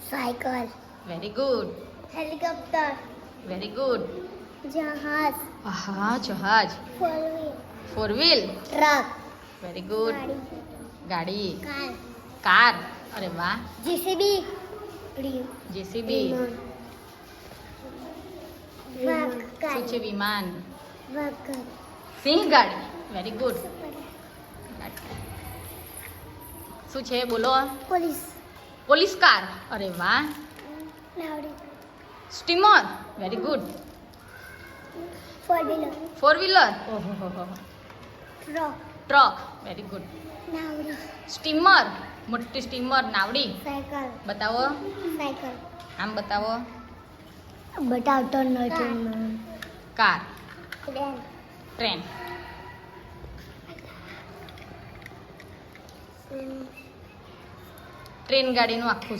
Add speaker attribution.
Speaker 1: Cycle,
Speaker 2: very good,
Speaker 1: helicopter,
Speaker 2: very good.
Speaker 1: જહાજ,
Speaker 2: હા, જહાજ.
Speaker 1: Four wheel,
Speaker 2: four wheel,
Speaker 1: truck,
Speaker 2: very good.
Speaker 1: ગાડી,
Speaker 2: ગાડી,
Speaker 1: કાર,
Speaker 2: કાર. અરે વાહ.
Speaker 1: જેસીબી,
Speaker 2: જેસીબી, શું છે? વિમાન. સિંહ ગાડી, વેરી ગુડ. શું છે? બોલો.
Speaker 1: પોલીસ,
Speaker 2: પોલીસ કાર, અરે વાહ.
Speaker 1: નાવડી,
Speaker 2: steamer, very good.
Speaker 1: Four wheeler,
Speaker 2: four wheeler, ઓહો
Speaker 1: ટ્રક,
Speaker 2: ટ્રક, વેરી ગુડ.
Speaker 1: નાવડી,
Speaker 2: સ્ટીમર, મોટી સ્ટીમર, નાવડી.
Speaker 1: સાયકલ,
Speaker 2: બતાવો,
Speaker 1: સાયકલ,
Speaker 2: આમ બતાવો.
Speaker 1: બટાવતો નથી.
Speaker 2: Car,
Speaker 1: train,
Speaker 2: train. ટ્રેન ગાડીનું આખું